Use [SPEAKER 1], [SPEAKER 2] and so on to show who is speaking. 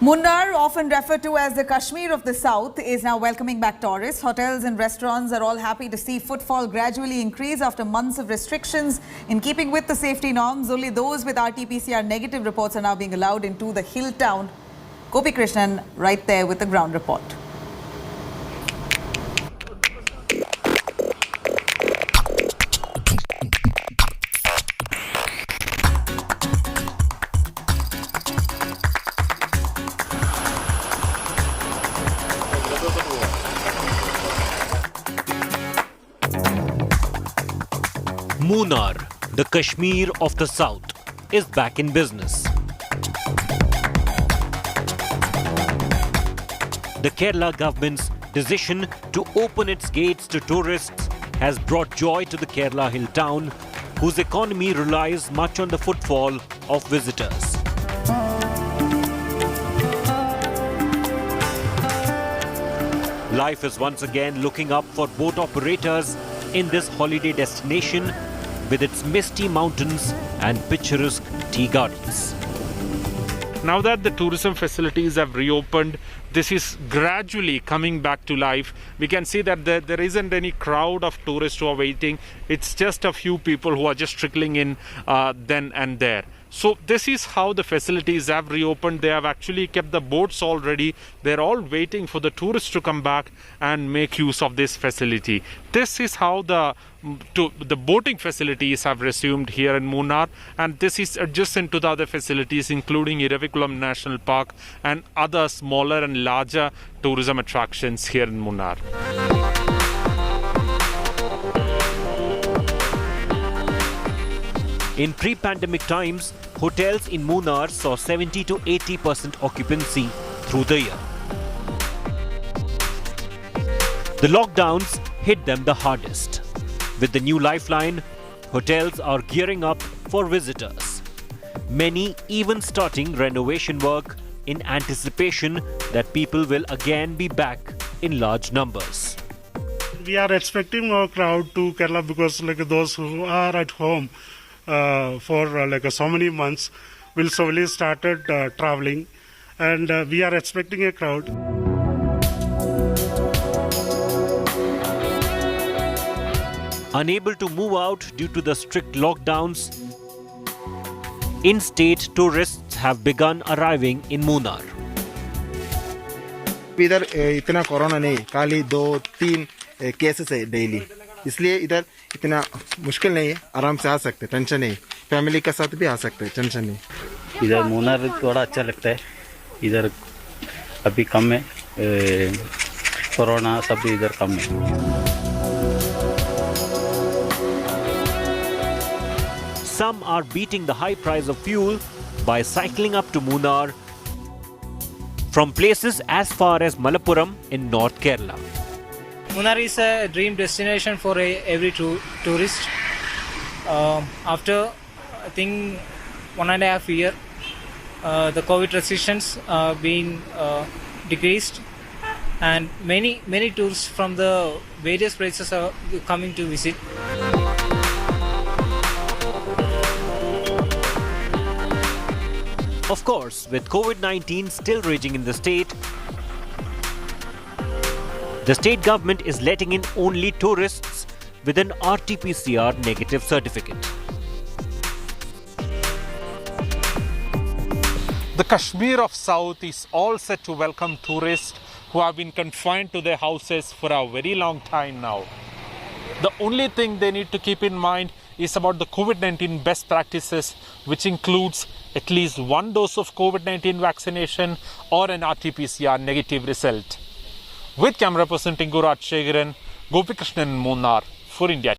[SPEAKER 1] Munnar, often referred to as the Kashmir of the South, is now welcoming back tourists. Hotels and restaurants are all happy to see footfall gradually increase after months of restrictions. In keeping with the safety norms, only those with RT-PCR negative reports are now being allowed into the hill town. Gopi Krishnan right there with the ground report.
[SPEAKER 2] Munnar, the Kashmir of the South, is back in business. The Kerala government's decision to open its gates to tourists has brought joy to the Kerala hill town, whose economy relies much on the footfall of visitors. Life is once again looking up for boat operators in this holiday destination with its misty mountains and picturesque tea gardens.
[SPEAKER 3] Now that the tourism facilities have reopened, this is gradually coming back to life. We can see that there isn't any crowd of tourists who are waiting. It's just a few people who are just trickling in then and there. So this is how the facilities have reopened. They have actually kept the boats all ready. They're all waiting for the tourists to come back and make use of this facility. This is how the boating facilities have resumed here in Munnar, and this is adjacent to the other facilities including Iravikulam National Park and other smaller and larger tourism attractions here in Munnar.
[SPEAKER 2] In pre-pandemic times, hotels in Munnar saw 70 to 80% occupancy through the year. The lockdowns hit them the hardest. With the new lifeline, hotels are gearing up for visitors. Many even starting renovation work in anticipation that people will again be back in large numbers.
[SPEAKER 4] We are expecting more crowd to Kerala because those who are at home for so many months will slowly started traveling, and we are expecting a crowd.
[SPEAKER 2] Unable to move out due to the strict lockdowns, in-state tourists have begun arriving in Munnar.
[SPEAKER 5] इधर इतना corona नहीं, खाली 2-3 cases है daily, इसलिए इधर इतना मुश्किल नहीं है, आराम से आ सकते, टेंशन नहीं, फैमिली के साथ भी आ सकते, टेंशन नहीं.
[SPEAKER 6] इधर मुन्नार थोड़ा अच्छा लगता है, इधर अभी कम है, कोरोना सब इधर कम है.
[SPEAKER 2] Some are beating the high price of fuel by cycling up to Munnar from places as far as Malappuram in North Kerala.
[SPEAKER 7] Munnar is a dream destination for every tourist. After, I think, 1.5 years, the COVID restrictions been decreased, and many tourists from the various places are coming to visit.
[SPEAKER 2] Of course, with COVID-19 still raging in the state, the state government is letting in only tourists with an RT-PCR negative certificate.
[SPEAKER 3] The Kashmir of South is all set to welcome tourists who have been confined to their houses for a very long time now. The only thing they need to keep in mind is about the COVID-19 best practices, which includes at least 1 dose of COVID-19 vaccination or an RT-PCR negative result. With camera person Tinguraj Shegaran, Gopi Krishnan Munnar for India.